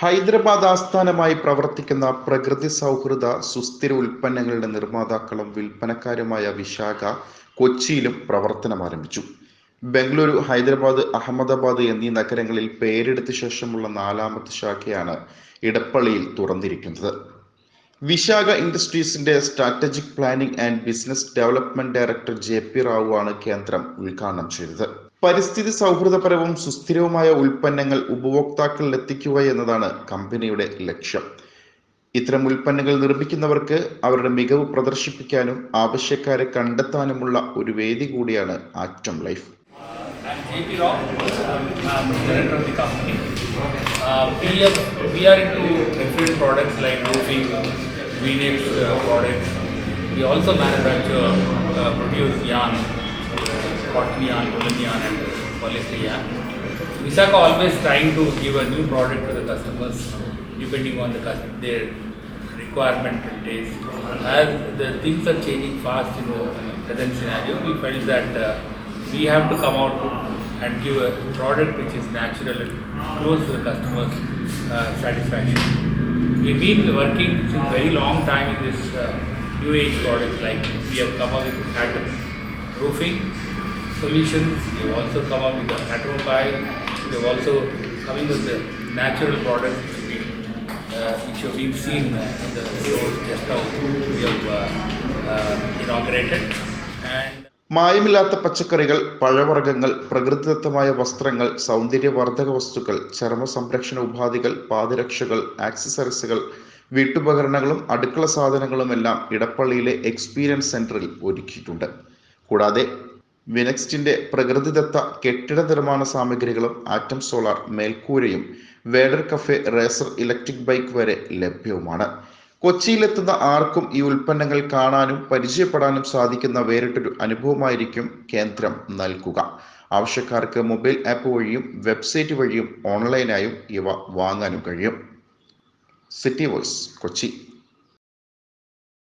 ഹൈദരാബാദ് ആസ്ഥാനമായി പ്രവർത്തിക്കുന്ന പ്രകൃതി സൗഹൃദ സുസ്ഥിര ഉൽപ്പന്നങ്ങളുടെ നിർമ്മാതാക്കളും വിൽപ്പനക്കാരുമായ വിശാഖ കൊച്ചിയിലും പ്രവർത്തനം ആരംഭിച്ചു. ബംഗളൂരു, ഹൈദരാബാദ്, അഹമ്മദാബാദ് എന്നീ നഗരങ്ങളിൽ പേരെടുത്ത ശേഷമുള്ള 4ാമത്തെ ശാഖയാണ് ഇടപ്പള്ളിയിൽ തുറന്നിരിക്കുന്നത്. വിശാഖ ഇൻഡസ്ട്രീസിന്റെ strategic planning and business development director JP Rao ആണ് കേന്ദ്രം ഉദ്ഘാടനം ചെയ്തത്. പരിസ്ഥിതി സൗഹൃദപരവും സുസ്ഥിരവുമായ ഉൽപ്പന്നങ്ങൾ ഉപഭോക്താക്കളിൽ എത്തിക്കുക എന്നതാണ് കമ്പനിയുടെ ലക്ഷ്യം. ഇത്തരം ഉൽപ്പന്നങ്ങൾ നിർമ്മിക്കുന്നവർക്ക് അവരുടെ മികവ് പ്രദർശിപ്പിക്കാനും ആവശ്യക്കാരെ കണ്ടെത്താനുമുള്ള ഒരു വേദി കൂടിയാണ് atom life. JP Rao, I'm the director of the company. We are into different products like roofing, V-Nex products. We also manufacture, produce yarn, cotton yarn, woolen yarn and polyester yarn. Visakha always trying to give a new product to the customers depending on their requirement and taste. As the things are changing fast in the present scenario, we felt that we have to come out and give a product which is natural and close to the customer's satisfaction. We've been working since very long time in this new age products, like we have come up with atom roofing solutions, we have also come up with the automobile, we have also coming with the natural products which have been seen in the stores just now we have inaugurated. And മായമില്ലാത്ത പച്ചക്കറികൾ, പഴവർഗ്ഗങ്ങൾ, പ്രകൃതിദത്തമായ വസ്ത്രങ്ങൾ, സൗന്ദര്യവർദ്ധക വസ്തുക്കൾ, ചർമ്മ സംരക്ഷണ ഉപാധികൾ, പാദരക്ഷകൾ, ആക്സസറീസുകൾ, വീട്ടുപകരണങ്ങളും അടുക്കള സാധനങ്ങളുമെല്ലാം ഇടപ്പള്ളിയിലെ എക്സ്പീരിയൻസ് സെന്ററിൽ ഒരുക്കിയിട്ടുണ്ട്. കൂടാതെ വിനെക്സ്റ്റിന്റെ പ്രകൃതിദത്ത കെട്ടിട നിർമ്മാണ സാമഗ്രികളും ആറ്റം സോളാർ മേൽക്കൂരയും Vader cafe, racer electric bike വരെ ലഭ്യവുമാണ്. കൊച്ചിയിലെത്തുന്ന ആർക്കും ഈ ഉൽപ്പന്നങ്ങൾ കാണാനും പരിചയപ്പെടാനും സാധിക്കുന്ന വേറിട്ടൊരു അനുഭവമായിരിക്കും കേന്ദ്രം നൽകുക. ആവശ്യക്കാർക്ക് മൊബൈൽ ആപ്പ് വഴിയും വെബ്സൈറ്റ് വഴിയും ഓൺലൈനായും ഇവ വാങ്ങാനും കഴിയും. City voice, Kochi.